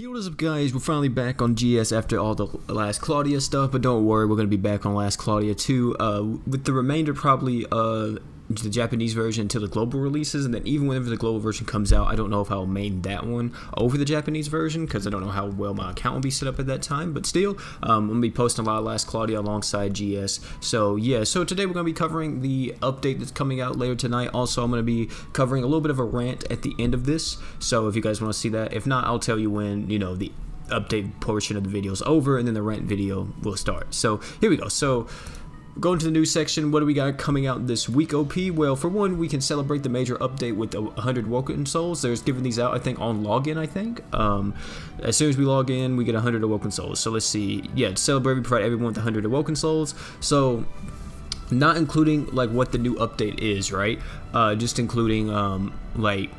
Hey, what is up, guys? We're finally back on GS after all the last Claudia stuff, but don't worry, we're going to be back on last Claudia too, with the remainder probably the Japanese version until the global releases, and then even whenever the global version comes out, I don't know if I'll main that one over the Japanese version, because I don't know how well my account will be set up at that time, but still, I'm going to be posting a lot of last Claudia alongside GS, so yeah, so today we're going to be covering the update that's coming out later tonight. Also, I'm going to be covering a little bit of a rant at the end of this, so if you guys want to see that, if not, I'll tell you when, you know, the update portion of the video is over, and then the rant video will start. So here we go. So going to the news section, what do we got coming out this week, OP? Well, for one, we can celebrate the major update with 100 Awoken Souls. There's giving these out, I think, on login, I think. As soon as we log in, we get 100 Awoken Souls. So let's see. Yeah, to celebrate, we provide everyone with 100 Awoken Souls. So not including, like, what the new update is, right? Just including, like,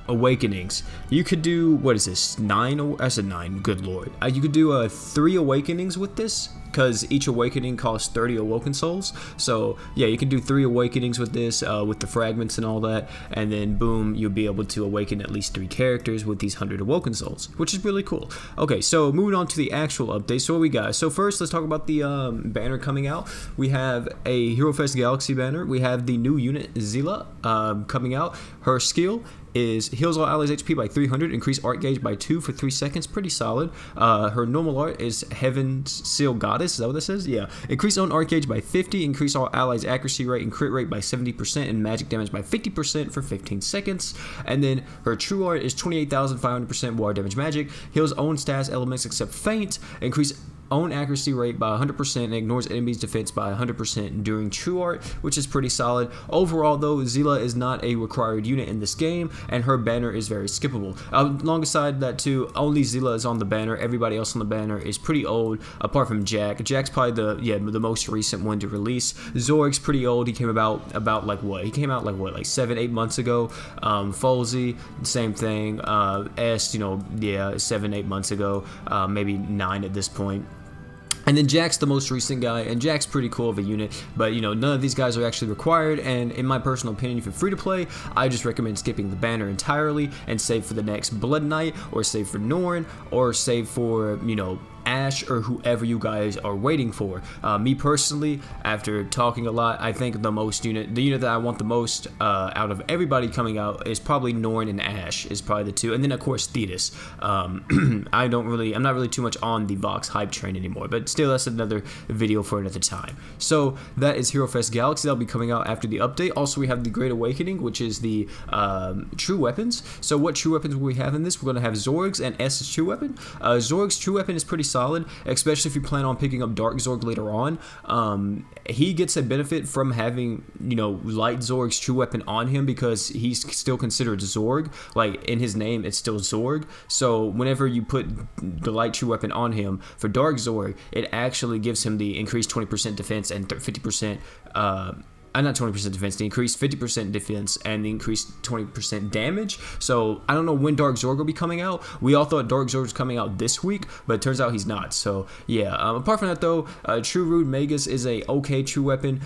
awakenings. You could do, what is this, 9? I said 9, good lord. You could do 3 awakenings with this, because each awakening costs 30 awoken souls. So yeah, you can do 3 awakenings with this, with the fragments and all that, and then boom, you'll be able to awaken at least 3 characters with these 100 awoken souls, which is really cool. Okay, so moving on to the actual update. So what we got? So first, let's talk about the banner coming out. We have a Hero Fest Galaxy banner. We have the new unit Zilla coming out. Her skill is heals all allies HP by 300, increase art gauge by 2 for 3 seconds, pretty solid. Her normal art is Heaven's Seal Goddess, is that what this is? Yeah. Increase own art gauge by 50, increase all allies accuracy rate and crit rate by 70%, and magic damage by 50% for 15 seconds. And then her true art is 28,500% water damage magic, heals own stats elements except faint, increase own accuracy rate by 100% and ignores enemies defense by 100% during true art, which is pretty solid. Overall though, Zilla is not a required unit in this game, and her banner is very skippable. Alongside that too, only Zilla is on the banner. Everybody else on the banner is pretty old, apart from Jack. Jack's probably the most recent one to release. Zorg's pretty old. He came about like what? He came out like what, like 7-8 months ago. Folsey, same thing. S, you know, yeah, 7-8 months ago, maybe 9 at this point. And then Jack's the most recent guy, and Jack's pretty cool of a unit, but you know, none of these guys are actually required, and in my personal opinion, if you're free to play, I just recommend skipping the banner entirely and save for the next Blood Knight, or save for Norn, or save for, you know, Ash, or whoever you guys are waiting for. Me personally, after talking a lot, I think the unit that I want the most out of everybody coming out is probably Norn and Ash is probably the two, and then of course Thetis. I'm not really too much on the Vox hype train anymore, but still, that's another video for another time. So that is Hero Fest Galaxy. That'll be coming out after the update. Also, we have the Great Awakening, which is the true weapons. So what true weapons will we have in this? We're going to have Zorg's and S's true weapon. Zorg's true weapon is pretty solid, especially if you plan on picking up Dark Zorg later on. He gets a benefit from having, you know, Light Zorg's true weapon on him, because he's still considered Zorg. Like, in his name, it's still Zorg. So whenever you put the Light true weapon on him for Dark Zorg, it actually gives him the increased 20% defense and 50% not 20% defense, the increased 50% defense and the increased 20% damage. So I don't know when Dark Zorg will be coming out. We all thought Dark Zorg was coming out this week, but it turns out he's not. So yeah, apart from that though, True Rude Magus is a okay true weapon.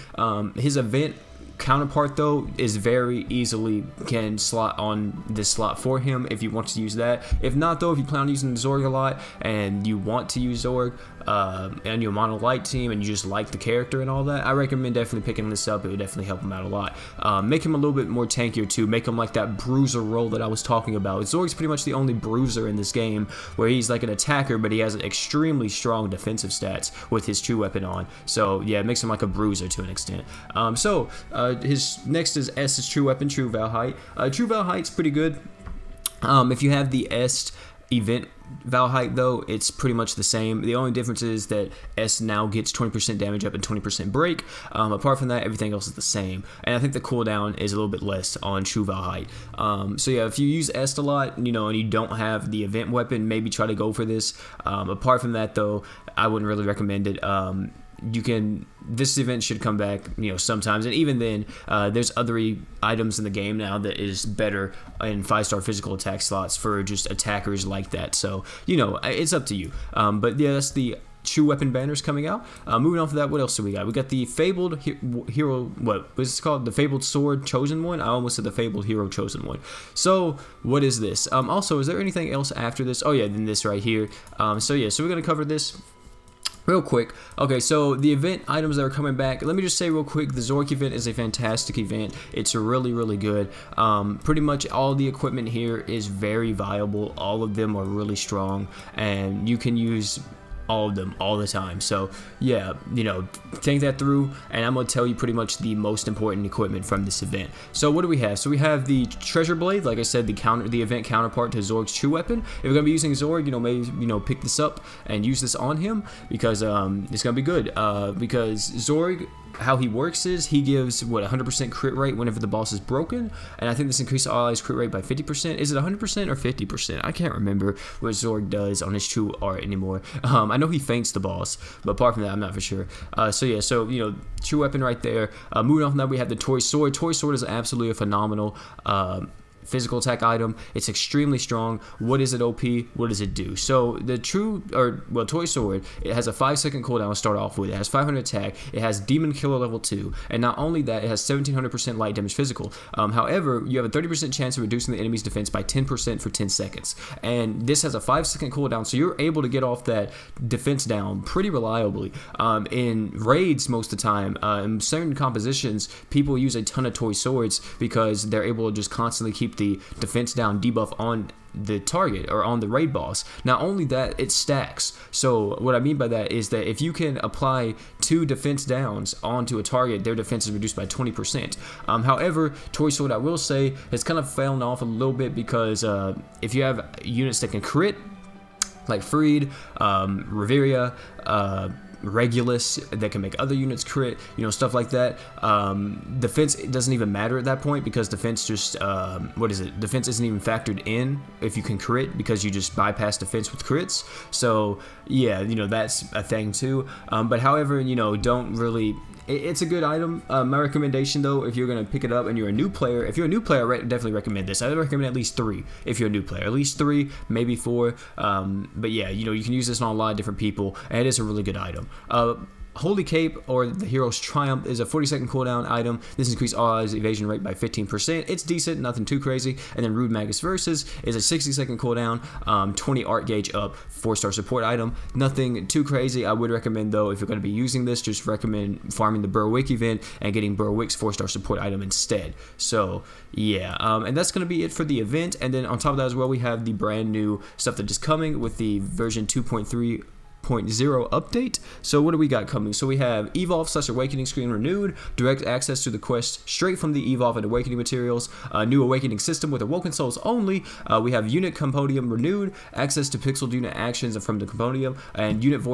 His event counterpart though is very easily can slot on this slot for him if you want to use that. If not though, if you plan on using Zorg a lot and you want to use Zorg and you're a mono light team and you just like the character and all that, I recommend definitely picking this up. It would definitely help him out a lot. Make him a little bit more tankier too. Make him like that bruiser role that I was talking about. Zorg's pretty much the only bruiser in this game where he's like an attacker, but he has extremely strong defensive stats with his true weapon on. So yeah, it makes him like a bruiser to an extent. His next is S's true weapon, True Valhite. True Valhite's pretty good. If you have the S event Valhite though, it's pretty much the same. The only difference is that S now gets 20% damage up and 20% break. Apart from that, everything else is the same, and I think the cooldown is a little bit less on True Valhite. So yeah, if you use S a lot, you know, and you don't have the event weapon, maybe try to go for this. Apart from that though, I wouldn't really recommend it. This event should come back, you know, sometimes, and even then, there's other items in the game now that is better in 5-star physical attack slots for just attackers like that. So, you know, it's up to you. But yeah, that's the true weapon banners coming out. Moving on from that, what else do we got? We got the Fabled Hero, what was it called? The Fabled Sword Chosen One? I almost said the Fabled Hero Chosen One. So, what is this? Also, is there anything else after this? Oh yeah, then this right here. So we're going to cover this real quick. Okay, so the event items that are coming back, let me just say real quick, the Zorg event is a fantastic event. It's really, really good. Pretty much all the equipment here is very viable. All of them are really strong, and you can use all of them all the time. So yeah, think that through, and I'm gonna tell you pretty much the most important equipment from this event. So what do we have? So we have the Treasure Blade, like I said, the event counterpart to Zorg's true weapon. If you're gonna be using Zorg, maybe pick this up and use this on him, because it's gonna be good. Because Zorg, how he works is he gives 100% crit rate whenever the boss is broken, and I think this increases all allies' crit rate by 50%. Is it 100% or 50%? I can't remember what Zorg does on his true art anymore. I know he feints the boss, but apart from that, I'm not for sure. So true weapon right there. Moving on from that, we have the Toy Sword. Toy Sword is absolutely a phenomenal physical attack item. It's extremely strong. What is it OP? What does it do? So the Toy Sword, it has a 5-second cooldown to start off with. It has 500 attack. It has Demon Killer level 2, and not only that, it has 1700% light damage physical. However, you have a 30% chance of reducing the enemy's defense by 10% for 10 seconds. And this has a 5-second cooldown, so you're able to get off that defense down pretty reliably. In raids, most of the time, in certain compositions, people use a ton of Toy Swords because they're able to just constantly keep the defense down debuff on the target or on the raid boss. Not only that, it stacks. So what I mean by that is that if you can apply 2 defense downs onto a target, their defense is reduced by 20%. However, Toy Sword, I will say, has kind of fallen off a little bit because if you have units that can crit, like Freed, Reveria, Regulus, that can make other units crit, stuff like that. Defense doesn't even matter at that point, because defense just defense isn't even factored in if you can crit, because you just bypass defense with crits. So yeah, that's a thing too. But however, don't really. It's a good item. My recommendation, though, if you're going to pick it up and you're a new player, I definitely recommend this. I would recommend at least 3 if you're a new player. At least 3, maybe 4. But yeah, you can use this on a lot of different people, and it is a really good item. Holy Cape, or the Hero's Triumph, is a 40-second cooldown item. This increases all allies' evasion rate by 15%. It's decent, nothing too crazy. And then Rude Magus Versus is a 60-second cooldown, 20 art gauge up, 4-star support item. Nothing too crazy. I would recommend, though, if you're going to be using this, just recommend farming the Berwick event and getting Berwick's 4-star support item instead. So yeah, and that's going to be it for the event. And then on top of that as well, we have the brand new stuff that is coming with the version 2.3.0 update. So what do we got coming? So we have Evolve/Awakening screen renewed, direct access to the quest straight from the Evolve and Awakening materials, a new Awakening system with Awoken Souls only. We have Unit Compodium renewed, access to pixeled unit actions from the Compodium, and Units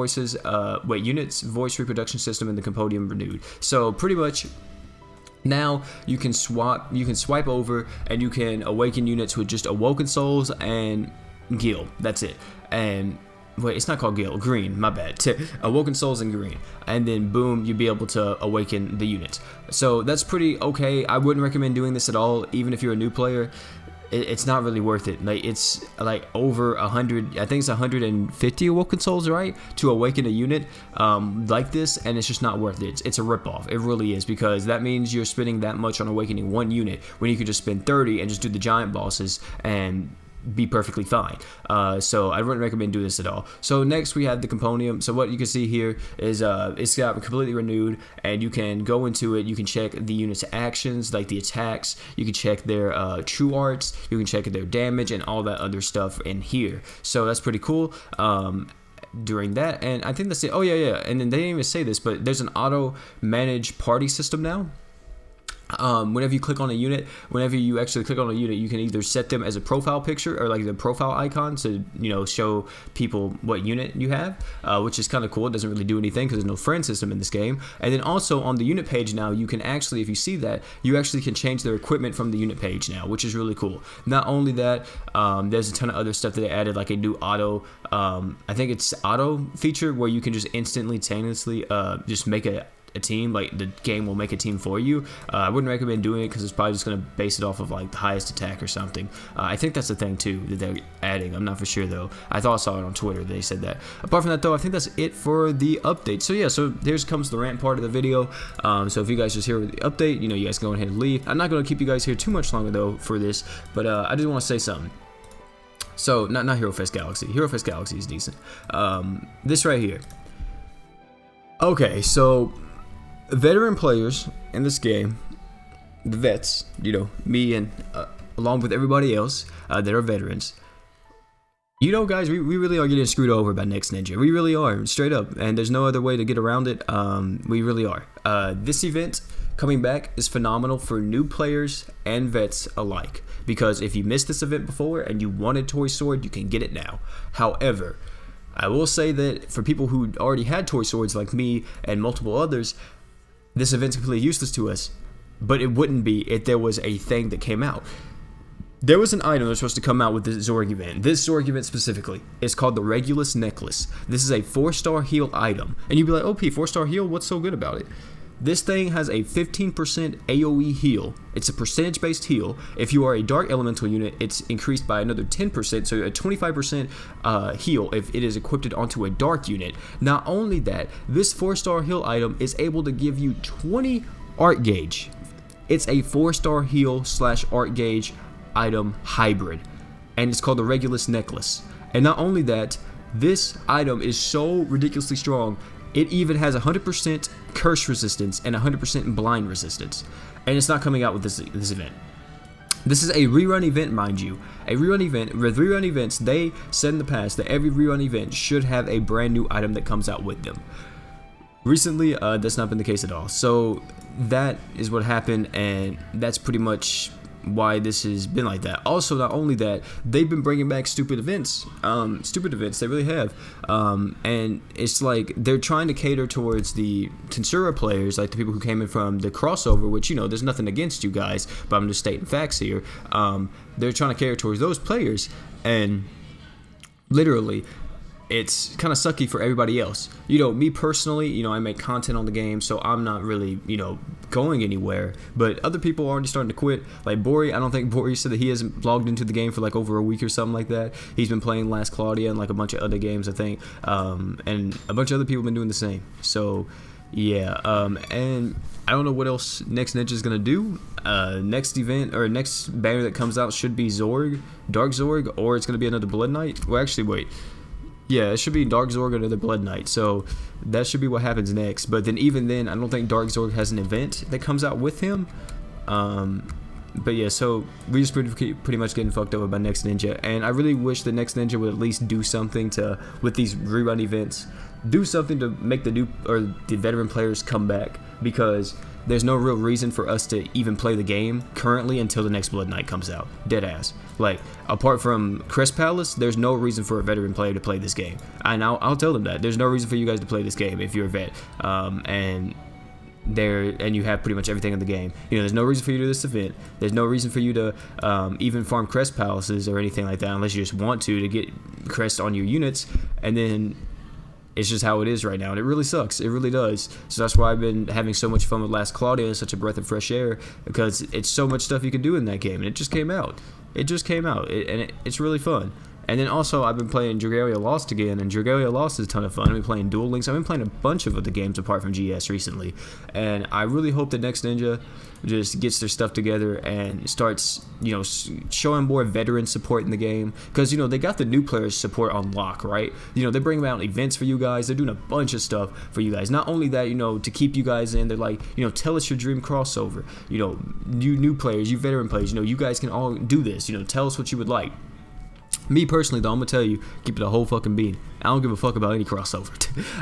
voice reproduction system in the Compodium renewed. So pretty much now you can swipe over and you can awaken units with just Awoken Souls and Gil. That's it. And wait, it's not called Gil. Green, my bad. Awoken Souls and Green. And then boom, you'll be able to awaken the unit. So that's pretty okay. I wouldn't recommend doing this at all, even if you're a new player. It's not really worth it. It's like over 100, I think it's 150 Awoken Souls, right? To awaken a unit like this, and it's just not worth it. It's a ripoff. It really is, because that means you're spending that much on awakening one unit when you could just spend 30 and just do the giant bosses and be perfectly fine. So I wouldn't recommend doing this at all. So next we have the Compodium. So what you can see here is it's got completely renewed, and you can go into it. You can check the unit's actions, like the attacks. You can check their true arts. You can check their damage and all that other stuff in here. So that's pretty cool. During that, and I think that's it. Oh yeah, and then they didn't even say this, but there's an auto manage party system now. Whenever you click on a unit, you can either set them as a profile picture or like the profile icon to show people what unit you have, which is kind of cool. It doesn't really do anything because there's no friend system in this game. And then also on the unit page now, you can actually, if you see that, you actually can change their equipment from the unit page now, which is really cool. Not only that, there's a ton of other stuff that they added, like a new auto, I think it's auto feature where you can just instantaneously just make a a team, like the game will make a team for you. I wouldn't recommend doing it because it's probably just going to base it off of like the highest attack or something. I think that's the thing too that they're adding. I'm not for sure though. I thought I saw it on Twitter. They said that. Apart from that though, I think that's it for the update. So yeah, so here's comes the rant part of the video. So if you guys just hear the update, you know, you guys can go ahead and leave. I'm not going to keep you guys here too much longer though for this, but I just want to say something. So not Hero Fest Galaxy. Hero Fest Galaxy is decent. This right here. Okay, so veteran players in this game, the vets, you know, me and along with everybody else that are veterans, you know, guys, we really are getting screwed over by Next Ninja. We really are, straight up, and there's no other way to get around it. We really are. This event coming back is phenomenal for new players and vets alike, because if you missed this event before and you wanted Toy Sword, you can get it now. However, I will say that for people who already had toy swords like me and multiple others, this event's completely useless to us. But it wouldn't be if there was a thing that came out. There was an item that was supposed to come out with this Zorg event. This Zorg event specifically is called the Regulus Necklace. This is a 4-star heal item. And you'd be like, OP, 4-star heal? What's so good about it? This thing has a 15% AoE heal. It's a percentage-based heal. If you are a Dark Elemental unit, it's increased by another 10%, so a 25% heal if it is equipped onto a Dark unit. Not only that, this 4-star heal item is able to give you 20 Art Gauge. It's a 4-star heal / Art Gauge item hybrid, and it's called the Regulus Necklace. And not only that, this item is so ridiculously strong. It even has 100% curse resistance and 100% blind resistance. And it's not coming out with this event. This is a rerun event, mind you. A rerun event. With rerun events, they said in the past that every rerun event should have a brand new item that comes out with them. Recently, that's not been the case at all. So that is what happened, and that's pretty much why this has been like that. Also, not only that, they've been bringing back stupid events. They really have. And it's like they're trying to cater towards the Tensura players, like the people who came in from the crossover, which, you know, there's nothing against you guys, but I'm just stating facts here. They're trying to cater towards those players, and literally it's kind of sucky for everybody else. You know, me personally, you know, I make content on the game, so I'm not really, you know, going anywhere. But other people are already starting to quit. Like Bori, I don't think Bori said that he hasn't logged into the game for like over a week or something like that. He's been playing Last Claudia and like a bunch of other games, I think. And a bunch of other people have been doing the same. So yeah, and I don't know what else Next Ninja is gonna do. Next event or next banner that comes out should be Zorg, Dark Zorg, or it's gonna be another Blood Knight. Well, actually, wait. Yeah, it should be Dark Zorg or another Blood Knight, so that should be what happens next. But then even then, I don't think Dark Zorg has an event that comes out with him. But yeah, so we just pretty much getting fucked over by Next Ninja, and I really wish that Next Ninja would at least do something to, with these rerun events, do something to make the new or the veteran players come back, because there's no real reason for us to even play the game currently until the next Blood Knight comes out. Deadass. Like, apart from Crest Palace, there's no reason for a veteran player to play this game. And I'll tell them that. There's no reason for you guys to play this game if you're a vet. And you have pretty much everything in the game. You know, there's no reason for you to do this event. There's no reason for you to even farm Crest Palaces or anything like that, unless you just want to get Crest on your units. And then it's just how it is right now, and it really sucks. It really does. So that's why I've been having so much fun with Last Claudia. It's such a breath of fresh air, because it's so much stuff you can do in that game, and it just came out. It's really fun. And then also, I've been playing Dragalia Lost again, and Dragalia Lost is a ton of fun. I've been playing Duel Links. I've been playing a bunch of other games apart from GS recently, and I really hope that Next Ninja just gets their stuff together and starts, you know, showing more veteran support in the game, because, you know, they got the new players support on lock, right? You know, they're bringing out events for you guys. They're doing a bunch of stuff for you guys. Not only that, you know, to keep you guys in, they're like, you know, tell us your dream crossover. You know, you new players, you veteran players, you know, you guys can all do this. You know, tell us what you would like. Me personally, though, I'm gonna tell you, keep it a whole fucking bean. I don't give a fuck about any crossover.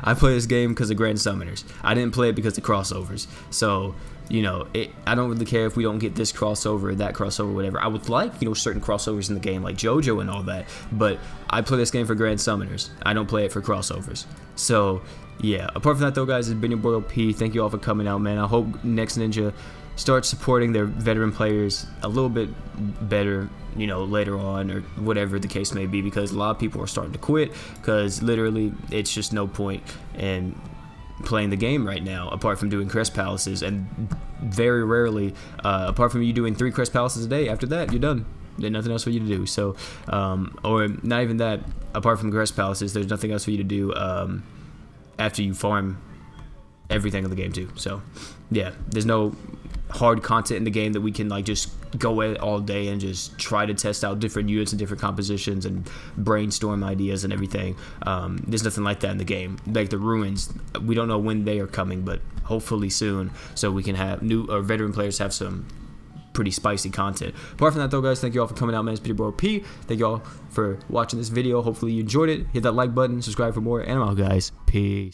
I play this game because of Grand Summoners. I didn't play it because of crossovers. So, you know, I don't really care if we don't get this crossover or that crossover, whatever. I would like, you know, certain crossovers in the game, like JoJo and all that. But I play this game for Grand Summoners. I don't play it for crossovers. So, yeah. Apart from that, though, guys, it's been your boy OP. Thank you all for coming out, man. I hope Next Ninja start supporting their veteran players a little bit better, you know, later on, or whatever the case may be, because a lot of people are starting to quit because literally it's just no point. And playing the game right now, apart from doing Crest Palaces, and very rarely, apart from you doing 3 Crest Palaces a day, after that, you're done. There's nothing else for you to do. So, or not even that, apart from Crest Palaces, there's nothing else for you to do after you farm everything in the game too. So, yeah, there's no hard content in the game that we can like just go at all day and just try to test out different units and different compositions and brainstorm ideas and everything. There's nothing like that in the game. Like the ruins, we don't know when they are coming, but hopefully soon, so we can have new or veteran players have some pretty spicy content. Apart from that though, guys, thank you all for coming out, man. It's Peter Bro P. Thank you all for watching this video. Hopefully you enjoyed it. Hit that like button, subscribe for more, and I'm out, guys. Peace.